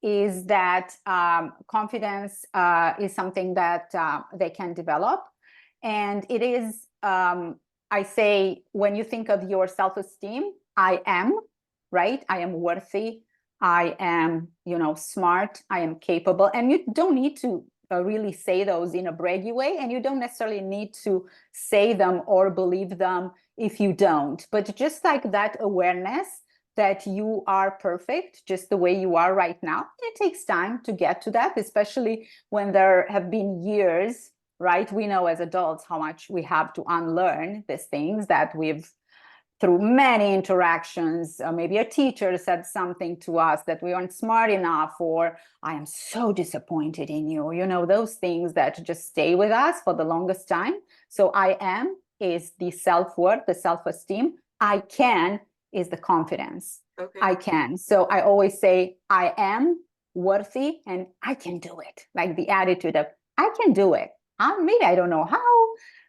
is that confidence is something that they can develop. And it is, I say, when you think of your self-esteem, I am, right? I am worthy. I am, smart. I am capable. And you don't need to really say those in a braggy way. And you don't necessarily need to say them or believe them if you don't. But just like that awareness that you are perfect just the way you are right now. It takes time to get to that, especially when there have been years, right? We know as adults how much we have to unlearn these things that we've, through many interactions, maybe a teacher said something to us that we weren't smart enough, or I am so disappointed in you, those things that just stay with us for the longest time. So I am is the self-worth, the self-esteem. I can is the confidence. Okay. I can. So I always say I am worthy and I can do it. Like the attitude of I can do it. Maybe I don't know how.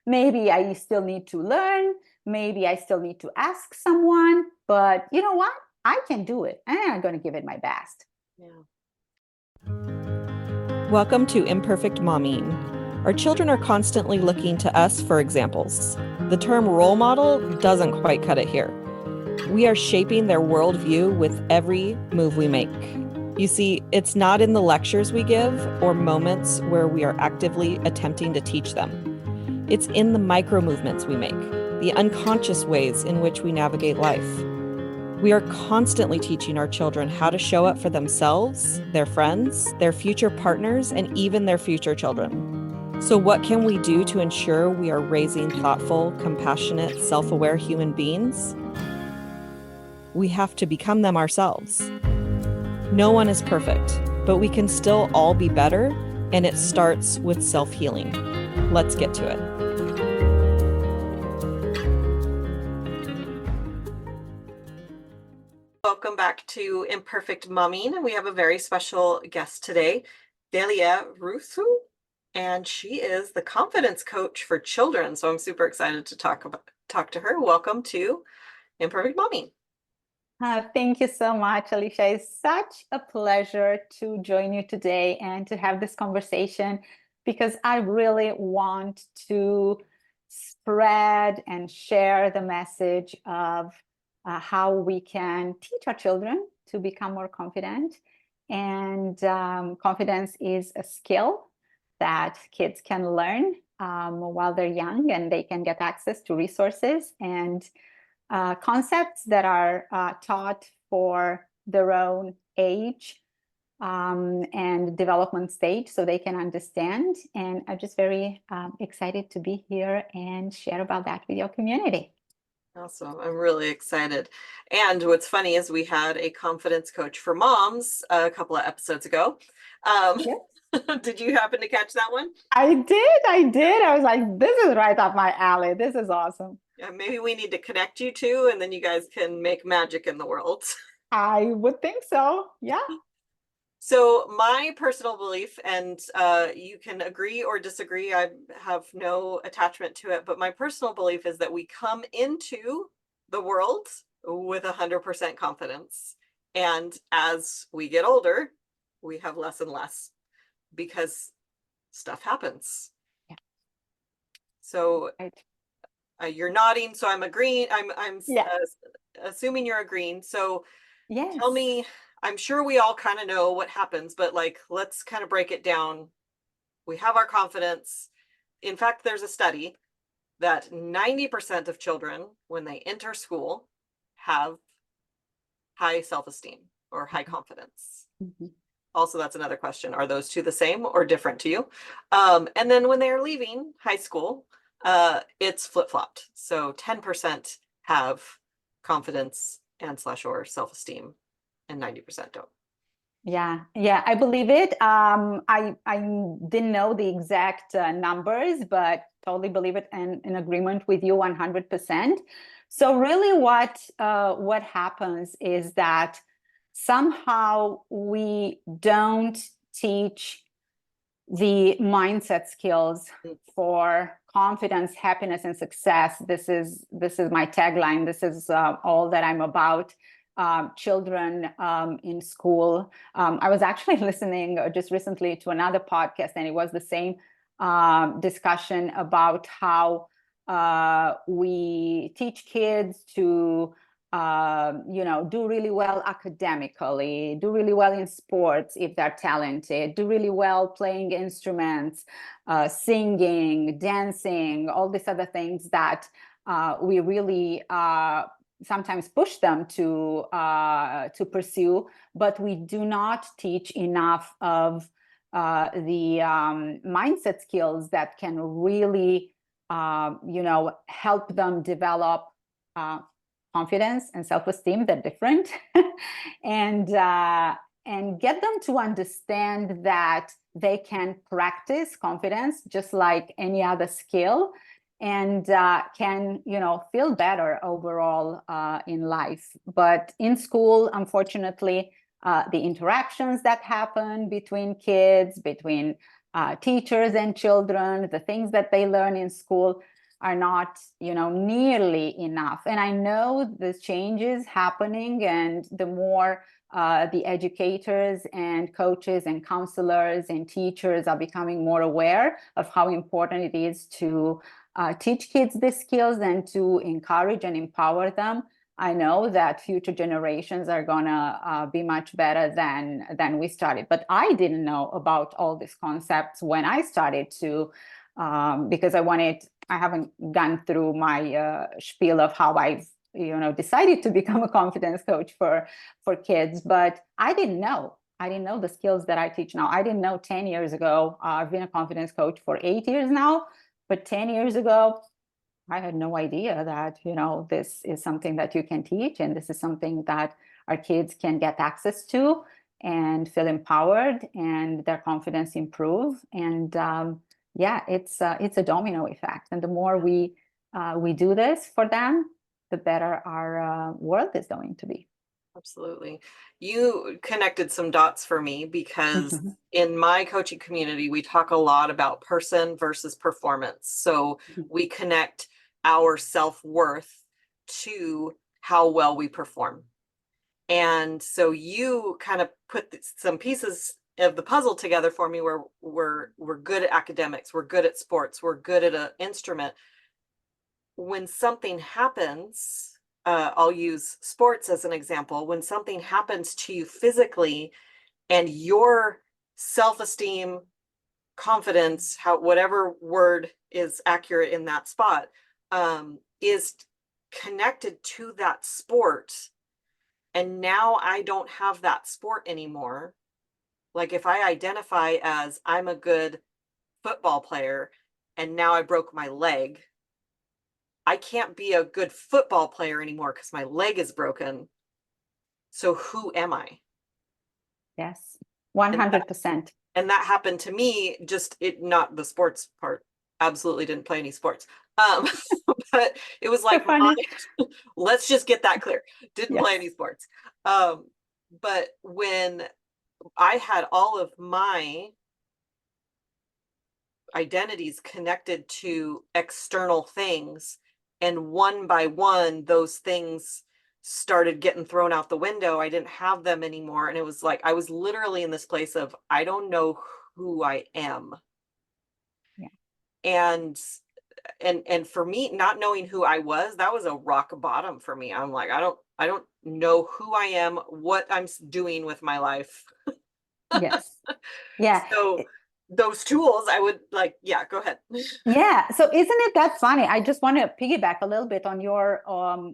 Maybe I still need to learn. Maybe I still need to ask someone. But you know what? I can do it. And I'm going to give it my best. Yeah. Welcome to Imperfect Momming. Our children are constantly looking to us for examples. The term role model doesn't quite cut it here. We are shaping their worldview with every move we make. You see, it's not in the lectures we give or moments where we are actively attempting to teach them. It's in the micro movements we make, the unconscious ways in which we navigate life. We are constantly teaching our children how to show up for themselves, their friends, their future partners, and even their future children. So what can we do to ensure we are raising thoughtful, compassionate, self-aware human beings? We have to become them ourselves. No one is perfect, but we can still all be better, and it starts with self-healing. Let's get to it. Welcome back to Imperfect Momming, and we have a very special guest today, Delia Rusu, and she is the confidence coach for children. So I'm super excited to talk to her. Welcome to Imperfect Momming. Thank you so much, Alicia. It's such a pleasure to join you today and to have this conversation, because I really want to spread and share the message of how we can teach our children to become more confident. And confidence is a skill that kids can learn while they're young, and they can get access to resources and concepts that are taught for their own age and development stage, so they can understand. And I'm just very excited to be here and share about that with your community. Awesome. I'm really excited. And what's funny is we had a confidence coach for moms a couple of episodes ago. Did you happen to catch that one? I did. I was like, this is right up my alley. This is awesome. Yeah, maybe we need to connect you two, and then you guys can make magic in the world. I would think so. Yeah. So my personal belief, and you can agree or disagree, I have no attachment to it, but my personal belief is that we come into the world with 100% confidence. And as we get older, we have less and less because stuff happens. Yeah. So you're nodding, so I'm agreeing. I'm assuming you're agreeing. So yes. Tell me, I'm sure we all kind of know what happens, but let's kind of break it down. We have our confidence. In fact, there's a study that 90% of children, when they enter school, have high self-esteem or high confidence. Mm-hmm. Also, that's another question. Are those two the same or different to you? And then when they're leaving high school, it's flip-flopped. So 10% have confidence and / or self-esteem, and 90% don't. Yeah, I believe it. I didn't know the exact numbers, but totally believe it, and in agreement with you 100%. So really what happens is that somehow we don't teach the mindset skills for confidence, happiness, and success. This is my tagline. This is all that I'm about. children in school. I was actually listening just recently to another podcast, and it was the same discussion about how we teach kids to do really well academically, do really well in sports if they're talented, do really well playing instruments, singing, dancing, all these other things that we really sometimes push them to pursue, but we do not teach enough of the mindset skills that can really help them develop confidence and self-esteem. They're different. and get them to understand that they can practice confidence just like any other skill, and can feel better overall in life. But in school, unfortunately, the interactions that happen between kids, between teachers and children, the things that they learn in school are not nearly enough. And I know this change is happening, and the more the educators and coaches and counselors and teachers are becoming more aware of how important it is to teach kids these skills and to encourage and empower them, I know that future generations are gonna be much better than we started. But I didn't know about all these concepts when I started to, because I haven't gone through my spiel of how I've decided to become a confidence coach for kids. But I didn't know the skills that I teach now. I didn't know 10 years ago. I've been a confidence coach for 8 years now, but 10 years ago, I had no idea that, this is something that you can teach, and this is something that our kids can get access to and feel empowered and their confidence improve. And yeah, it's a domino effect. And the more we do this for them, the better our world is going to be. Absolutely. You connected some dots for me, because in my coaching community, we talk a lot about person versus performance. So we connect our self-worth to how well we perform. And so you kind of put some pieces of the puzzle together for me, where we're good at academics, we're good at sports, we're good at an instrument. When something happens, I'll use sports as an example. When something happens to you physically, and your self-esteem, confidence, whatever word is accurate in that spot, is connected to that sport, and now I don't have that sport anymore. Like if I identify as I'm a good football player, and now I broke my leg, I can't be a good football player anymore because my leg is broken. So who am I? Yes, 100%. And that happened to me, not the sports part. Absolutely didn't play any sports. But it was like, let's just get that clear. Didn't play any sports. But when I had all of my identities connected to external things, and one by one, those things started getting thrown out the window. I didn't have them anymore. And it was like, I was literally in this place of, I don't know who I am. Yeah. And for me, not knowing who I was, that was a rock bottom for me. I'm like, I don't know who I am, what I'm doing with my life. Yes. Yeah. So those tools, I would like, yeah, go ahead. Yeah. So isn't it that funny? I just want to piggyback a little bit on your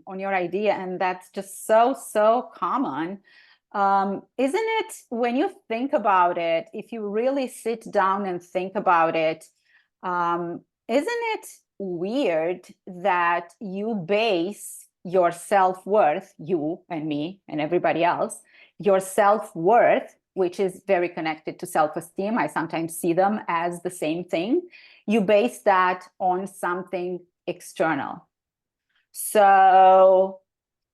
idea, and that's just so common. Isn't it, when you think about it, if you really sit down and think about it, isn't it weird that you base your self-worth, you and me and everybody else, your self-worth, which is very connected to self-esteem. I sometimes see them as the same thing. You base that on something external. So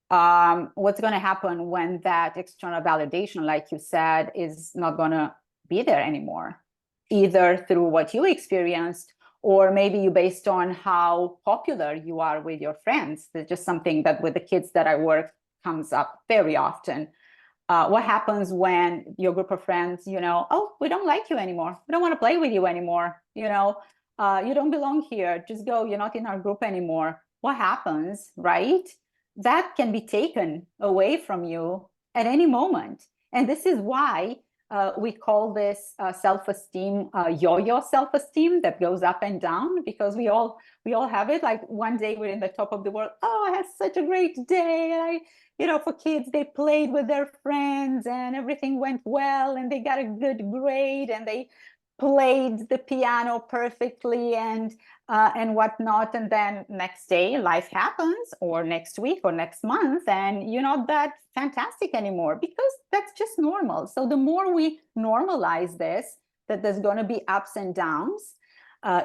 what's going to happen when that external validation, like you said, is not going to be there anymore, either through what you experienced, or maybe you based on how popular you are with your friends. There's just something that with the kids that I work comes up very often. What happens when your group of friends, oh, we don't like you anymore. We don't want to play with you anymore. You don't belong here. Just go. You're not in our group anymore. What happens, right? That can be taken away from you at any moment. And this is why we call this self-esteem yo-yo self-esteem that goes up and down, because we all have it. Like one day we're in the top of the world. Oh, I had such a great day. For kids, they played with their friends and everything went well and they got a good grade and they played the piano perfectly and whatnot. And then next day life happens, or next week or next month, and you're not that fantastic anymore, because that's just normal. So the more we normalize this, that there's going to be ups and downs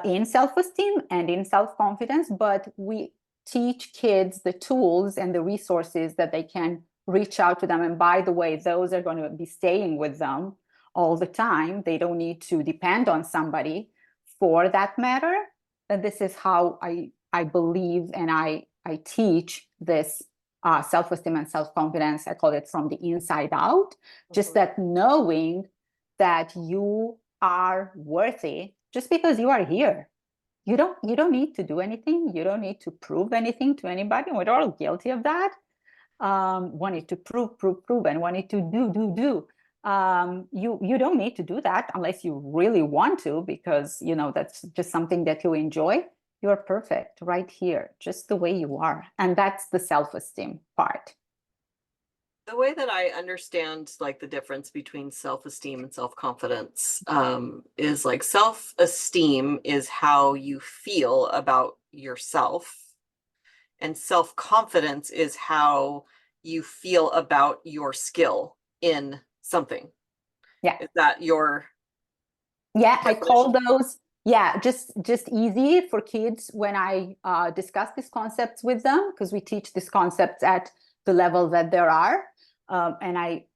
in self-esteem and in self-confidence, but we teach kids the tools and the resources that they can reach out to them. And by the way, those are going to be staying with them all the time. They don't need to depend on somebody for that matter. And this is how I believe and I teach this self-esteem and self-confidence. I call it from the inside out. Just that knowing that you are worthy just because you are here. You don't need to do anything. You don't need to prove anything to anybody. We're all guilty of that. Wanting to prove, and wanting to do. You don't need to do that unless you really want to, because that's just something that you enjoy. You're perfect right here, just the way you are. And that's the self-esteem part. The way that I understand like the difference between self-esteem and self-confidence is like self-esteem is how you feel about yourself, and self-confidence is how you feel about your skill in something. Yeah. Is that your definition? I call those just easy for kids when I discuss these concepts with them, because we teach these concepts at the level that there are. And I,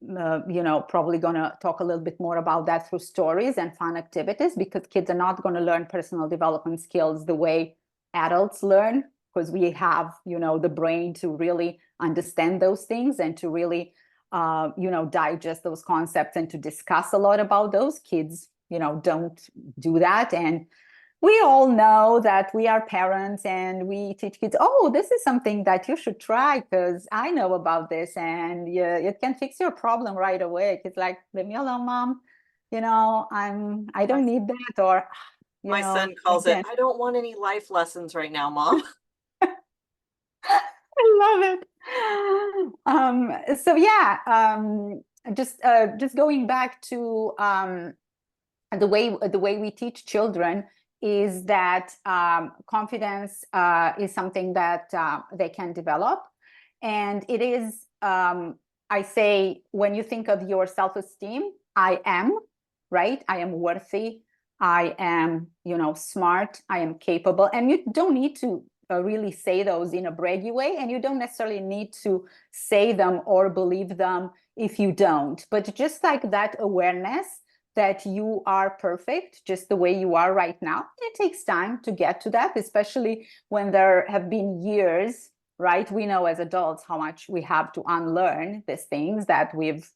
probably going to talk a little bit more about that through stories and fun activities, because kids are not going to learn personal development skills the way adults learn, because we have, the brain to really understand those things and to really, digest those concepts and to discuss a lot about those. Kids, don't do that. And we all know that we are parents and we teach kids, oh, this is something that you should try because I know about this and it can fix your problem right away. It's like, leave me alone, mom. I don't need that. Or, my son calls it, I don't want any life lessons right now, mom. I love it. So just going back to the way we teach children is that confidence is something that they can develop. And it is, I say, when you think of your self-esteem, I am, right? I am worthy. I am, smart. I am capable. And you don't need to really say those in a braggy way. And you don't necessarily need to say them or believe them if you don't. But just like that awareness that you are perfect just the way you are right now. It takes time to get to that, especially when there have been years, right? We know as adults how much we have to unlearn these things that we've,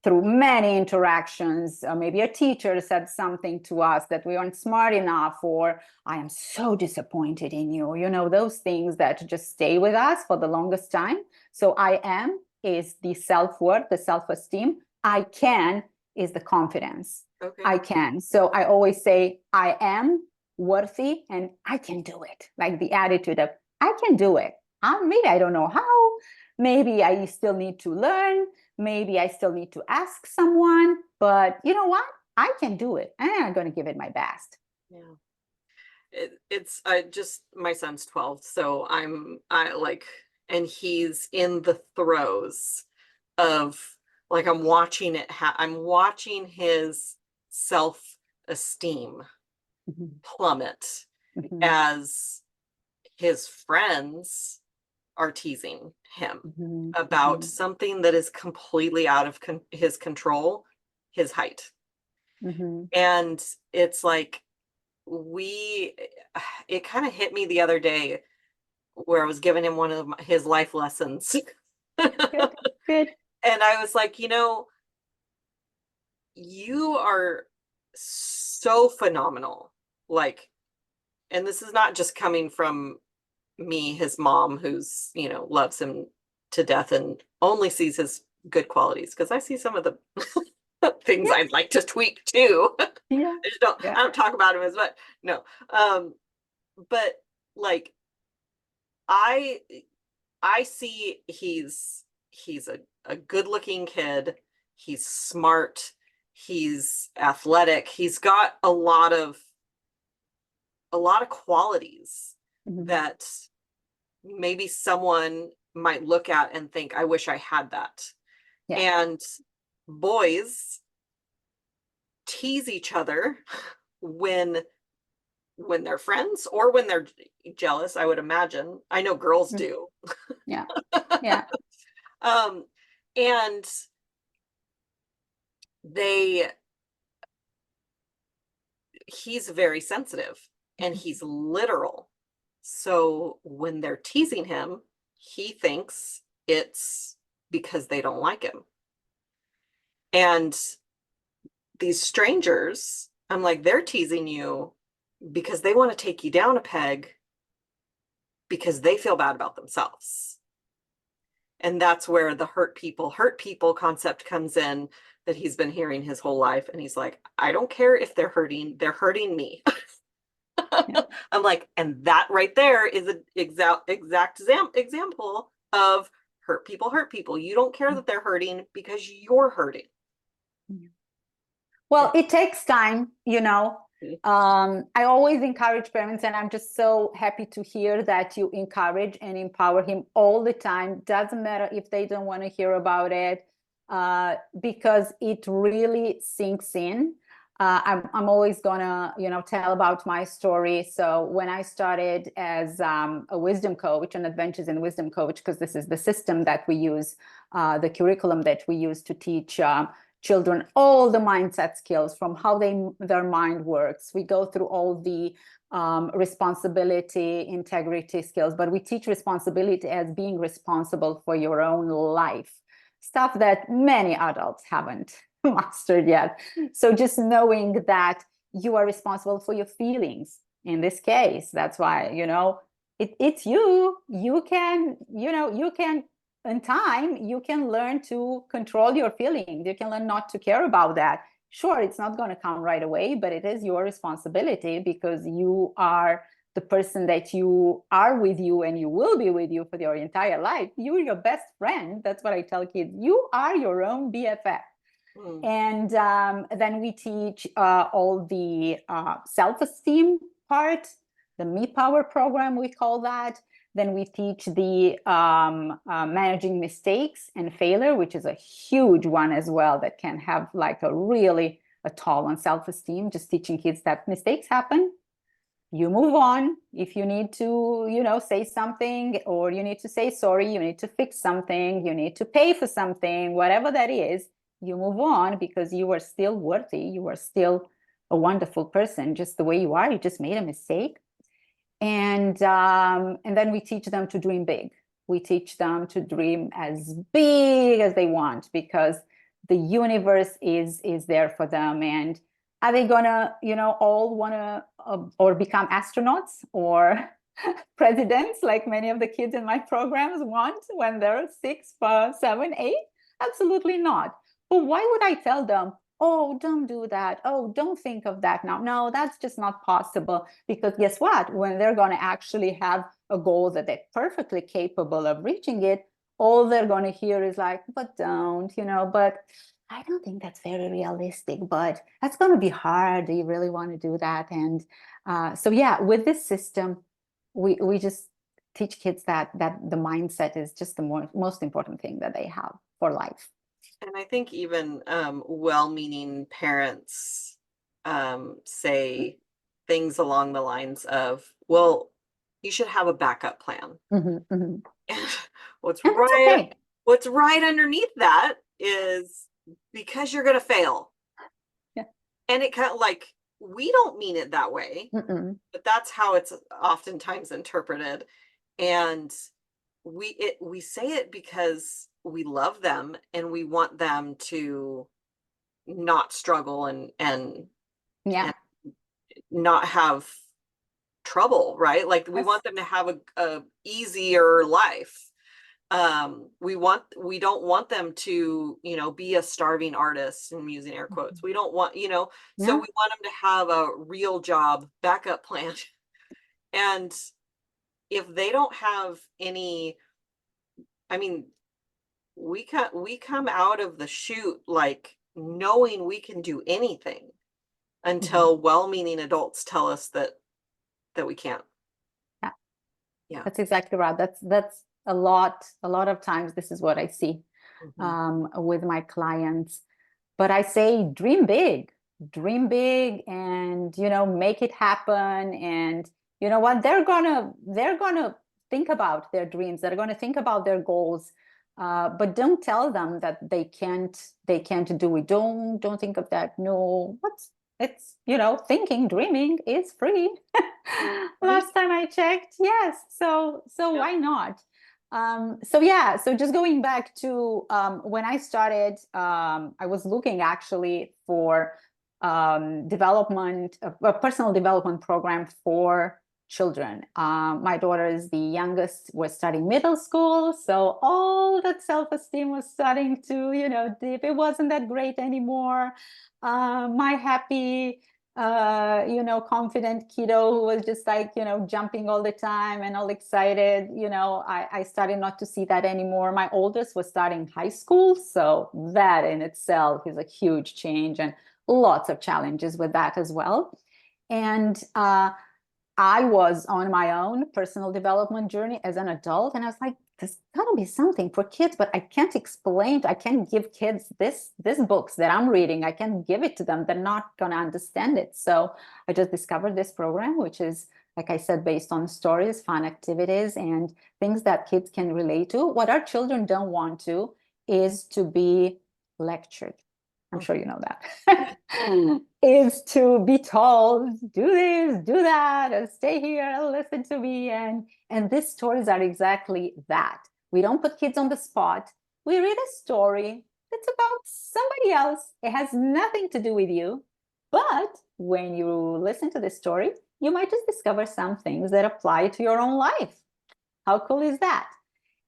through many interactions, maybe a teacher said something to us that we aren't smart enough, or I am so disappointed in you, those things that just stay with us for the longest time. So I am is the self-worth, the self-esteem. I can is the confidence. Okay. I can. So I always say I am worthy and I can do it. Like the attitude of I can do it. Maybe I don't know how. Maybe I still need to learn. Maybe I still need to ask someone. But you know what? I can do it. And I'm going to give it my best. Yeah. It's just my son's 12, so and he's in the throes of like I'm watching his self-esteem plummet as his friends are teasing him about something that is completely out of his control, his height. And it's like it kind of hit me the other day where I was giving him one of his life lessons. Good. Good. And I was like, you know, you are so phenomenal. Like, and this is not just coming from me, his mom, who's, you know, loves him to death and only sees his good qualities, because I see some of the things Yeah. I'd like to tweak too. Yeah. I don't talk about him as much. No. But like I I see he's a good-looking kid. He's smart. He's athletic. He's got a lot of qualities Mhm. that maybe someone might look at and think, I wish I had that. Yeah. And boys tease each other when they're friends or when they're jealous, I would imagine. I know girls Mhm. do. Yeah. Yeah. Um, and they he's very sensitive and he's literal. So when they're teasing him, he thinks it's because they don't like him. And these strangers, I'm like, they're teasing you because they want to take you down a peg because they feel bad about themselves. And that's where the hurt people concept comes in, that he's been hearing his whole life. And he's like, I don't care if they're hurting me. Yeah. I'm like, and that right there is an exact example of hurt people. You don't care that they're hurting because you're hurting. Well, it takes time, you know. I always encourage parents, and I'm just so happy to hear that you encourage and empower him all the time. Doesn't matter if they don't want to hear about it, because it really sinks in. I'm always gonna, you know, tell about my story. So when I started as a wisdom coach, an adventures in wisdom coach, because this is the system that we use, the curriculum that we use to teach children all the mindset skills, from how their mind works. We go through all the responsibility, integrity skills, but we teach responsibility as being responsible for your own life, stuff that many adults haven't mastered yet. So just knowing that you are responsible for your feelings in this case, that's why, you know, it's you can, you know, you can, in time, you can learn to control your feelings. You can learn not to care about that. Sure, it's not going to come right away, but it is your responsibility, because you are the person that you are with you, and you will be with you for your entire life. You're your best friend. That's what I tell kids. You are your own BFF. And then we teach all the self-esteem part, the Me Power program, we call that. Then we teach the managing mistakes and failure, which is a huge one as well, that can have like a toll on self-esteem. Just teaching kids that mistakes happen. You move on. If you need to, you know, say something, or you need to say sorry, you need to fix something, you need to pay for something, whatever that is, you move on, because you are still worthy. You are still a wonderful person, just the way you are. You just made a mistake. And then we teach them to dream big. We teach them to dream as big as they want, because the universe is there for them. And are they gonna, you know, all wanna or become astronauts or presidents, like many of the kids in my programs want when they're 6, 7, 8? Absolutely not. But why would I tell them, oh, don't do that, oh, don't think of that now? No, that's just not possible. Because guess what? When they're going to actually have a goal that they're perfectly capable of reaching it, all they're going to hear is like, but don't, you know, but I don't think that's very realistic, but that's going to be hard. Do you really want to do that? And so, yeah, with this system, we just teach kids that the mindset is just the most important thing that they have for life. And I think even well-meaning parents say things along the lines of, well, you should have a backup plan. Mm-hmm, mm-hmm. And And that's okay. what's right underneath that is, because you're going to fail. Yeah. And it kind of like, we don't mean it that way, Mm-mm. but that's how it's oftentimes interpreted. And we say it because we love them and we want them to not struggle and Yeah. not have trouble, right? Like we Yes. want them to have a easier life. We don't want them to, you know, be a starving artist, and I'm using air quotes. We don't want, you know, so Yeah. we want them to have a real job, backup plan. And if they don't have any, I mean, we come out of the chute like knowing we can do anything until well-meaning adults tell us that we can't. Yeah. Yeah. That's exactly right. That's a lot of times this is what I see with my clients. But I say dream big, and, you know, make it happen. And you know what? They're gonna think about their dreams. They're gonna think about their goals. But don't tell them that they can't do it. Don't think of that. No, it's, you know, dreaming is free. Last time I checked, yes. So Yep. why not? So yeah, so just going back to when I started, I was looking actually for development, a personal development program for children. My daughter is the youngest, was studying middle school, so all that self-esteem was starting to, you know, dip. It wasn't that great anymore. My happy, you know, confident kiddo who was just like, you know, jumping all the time and all excited, you know, I started not to see that anymore. My oldest was starting high school, so that in itself is a huge change and lots of challenges with that as well. And I was on my own personal development journey as an adult, and I was like, there's gotta be something for kids, but I can't explain, I can't give kids this books that I'm reading. I can't give it to them. They're not gonna understand it. So I just discovered this program, which is, like I said, based on stories, fun activities, and things that kids can relate to. What our children don't want to is to be lectured. I'm sure you know that. Is to be told, do this, do that, and stay here and listen to me. And these stories are exactly that. We don't put kids on the spot. We read a story that's about somebody else. It has nothing to do with you. But when you listen to the story, you might just discover some things that apply to your own life. How cool is that?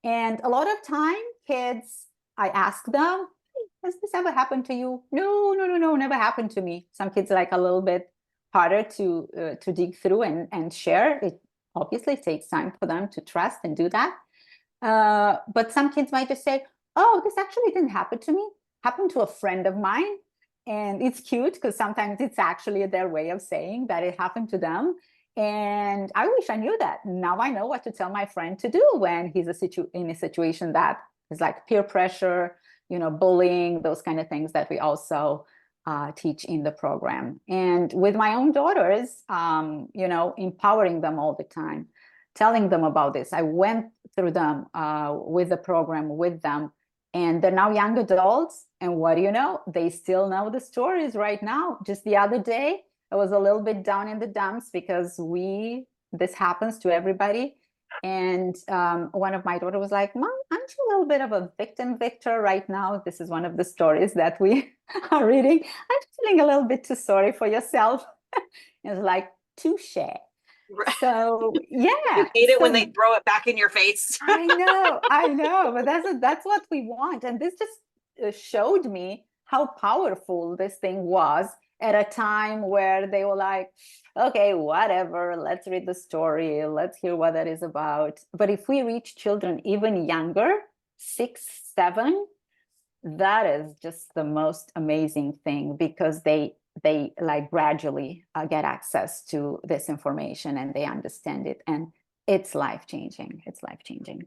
And a lot of time, kids, I ask them, has this ever happened to you? No, no, no, no, never happened to me. Some kids like a little bit harder to dig through and share. It obviously takes time for them to trust and do that. But some kids might just say, oh, this actually didn't happen to me. Happened to a friend of mine. And it's cute because sometimes it's actually their way of saying that it happened to them. And I wish I knew that. Now I know what to tell my friend to do when he's in a situation that is like peer pressure, you know, bullying, those kind of things that we also teach in the program. And with my own daughters, you know, empowering them all the time, telling them about this. I went through them with the program with them, and they're now young adults. And what do you know? They still know the stories right now. Just the other day, I was a little bit down in the dumps because this happens to everybody. And one of my daughter was like, Mom, aren't you a little bit of a victim victor right now? This is one of the stories that we are reading. I'm feeling a little bit too sorry for yourself. It's like, touche. Right. So yeah. You hate it when So they throw it back in your face. I know, but that's what we want. And this just showed me how powerful this thing was at a time where they were like, okay, whatever, let's read the story, let's hear what that is about. But if we reach children even younger, 6, 7, that is just the most amazing thing, because they like gradually get access to this information and they understand it, and it's life-changing. It's life-changing.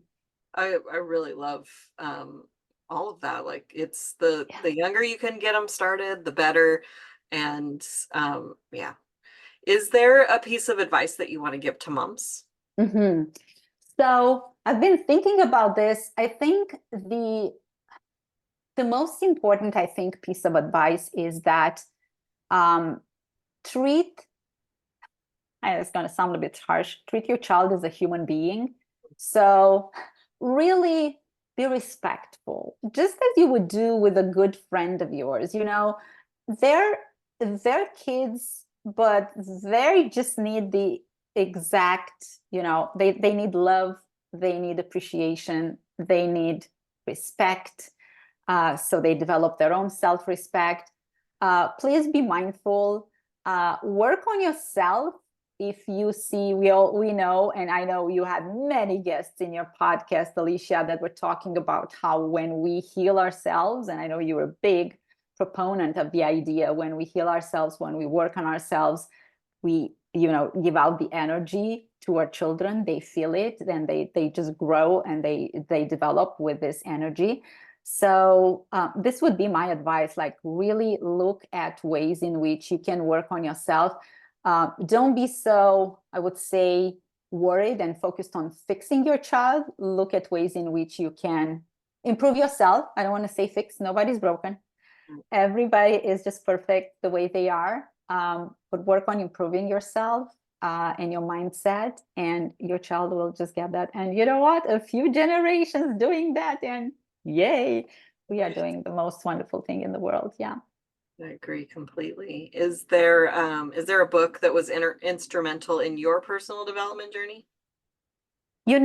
I really love all of that. Like it's the younger you can get them started, the better. And yeah. Is there a piece of advice that you want to give to moms? So I've been thinking about this. I think the most important, I think, piece of advice is that treat, it's going to sound a bit harsh, treat your child as a human being. So really be respectful, just as you would do with a good friend of yours. They're kids, but they just need the exact, they need love, they need appreciation, they need respect. So they develop their own self-respect. Please be mindful. Work on yourself. If you see, we know, and I know you had many guests in your podcast, Alicia, that were talking about how when we heal ourselves, and I know you were a big proponent of the idea, when we heal ourselves, when we work on ourselves, we give out the energy to our children. They feel it, then they just grow and they develop with this energy. So this would be my advice, like really look at ways in which you can work on yourself. Don't be so, I would say, worried and focused on fixing your child. Look at ways in which you can improve yourself. I don't want to say fix, nobody's broken. Everybody is just perfect the way they are. But work on improving yourself and your mindset, and your child will just get that. And you know what? A few generations doing that, and yay, we are doing the most wonderful thing in the world. Yeah. I agree completely. Is there a book that was instrumental in your personal development journey? You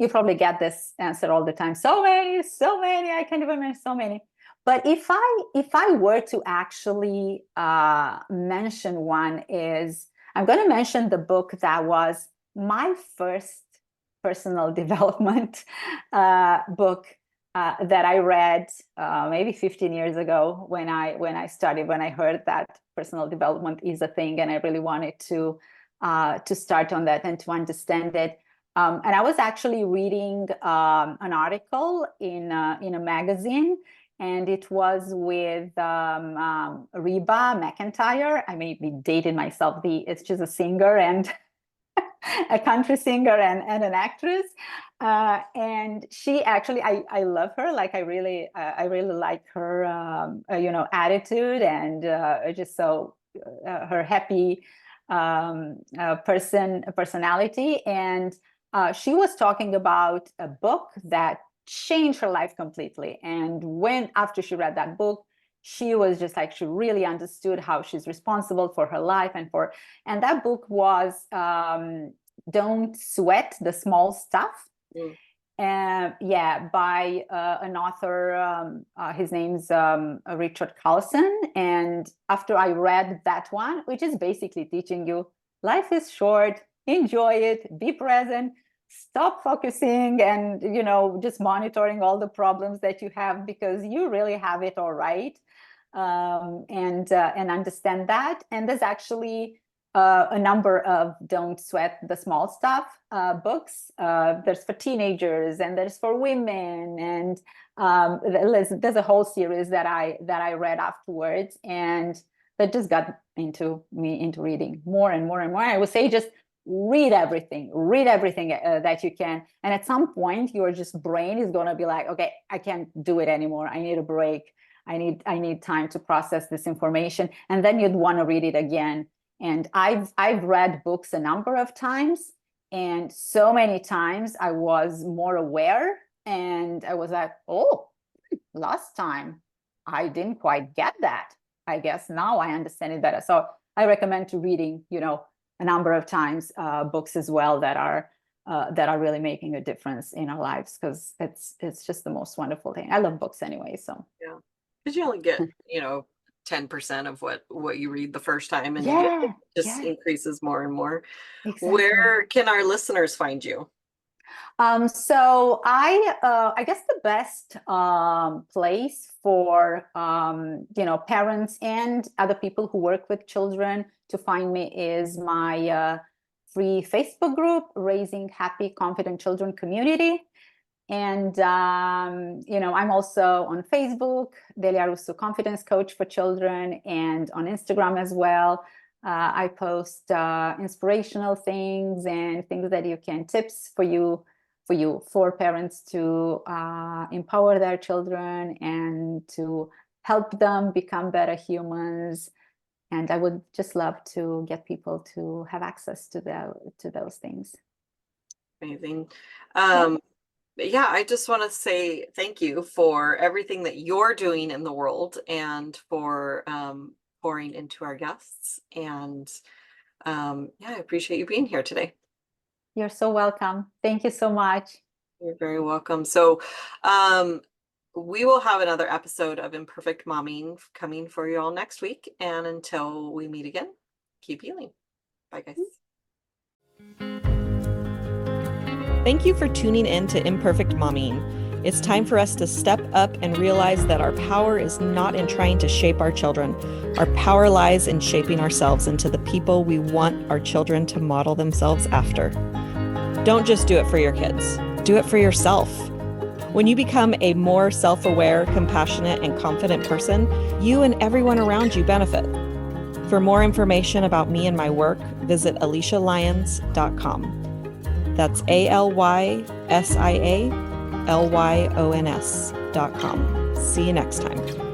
probably get this answer all the time. So many, I can't even mention so many. But if I were to actually mention one, I'm going to mention the book that was my first personal development book that I read maybe 15 years ago when I heard that personal development is a thing, and I really wanted to start on that and to understand it. And I was actually reading an article in a magazine, and it was with Reba McEntire. I may be dating myself. She's a singer and a country singer and an actress. And she actually, I love her. Like I really like her, attitude, and just so her happy personality. And she was talking about a book that changed her life completely. And after she read that book, she was just like, she really understood how she's responsible for her life and that book was Don't Sweat the Small Stuff. By an author, his name's Richard Carlson. And after I read that one, which is basically teaching you life is short, enjoy it, be present, stop focusing and just monitoring all the problems that you have, because you really have it all right, and understand that. And there's actually a number of Don't Sweat the Small Stuff books. There's for teenagers and there's for women, and there's a whole series that I read afterwards, and that just got into reading more and more and more. I would say just read everything that you can, and at some point your just brain is going to be like, okay, I can't do it anymore, I need a break, I need time to process this information, and then you'd want to read it again. And I've read books a number of times, and so many times I was more aware, and I was like, oh, last time I didn't quite get that, I guess now I understand it better. So I recommend to reading a number of times books as well that are really making a difference in our lives, because it's just the most wonderful thing. I love books anyway, so yeah, because you only get 10% of what you read the first time, and yeah, it just increases more and more. Exactly. Where can our listeners find you? So I guess the best place for parents and other people who work with children to find me is my free Facebook group, Raising Happy, Confident Children Community. And I'm also on Facebook, Delia Rusu, Confidence Coach for Children, and on Instagram as well. I post inspirational things and things that you can, tips for parents to empower their children and to help them become better humans. And I would just love to get people to have access to those things. Amazing. Yeah, I just want to say thank you for everything that you're doing in the world and for pouring into our guests. And yeah, I appreciate you being here today. You're so welcome. Thank you so much. You're very welcome. So we will have another episode of Imperfect Momming coming for you all next week. And until we meet again, keep healing. Bye, guys. Thank you for tuning in to Imperfect Momming. It's time for us to step up and realize that our power is not in trying to shape our children. Our power lies in shaping ourselves into the people we want our children to model themselves after. Don't just do it for your kids. Do it for yourself. When you become a more self-aware, compassionate, and confident person, you and everyone around you benefit. For more information about me and my work, visit AlysiaLyons.com. That's AlysiaLyons.com. See you next time.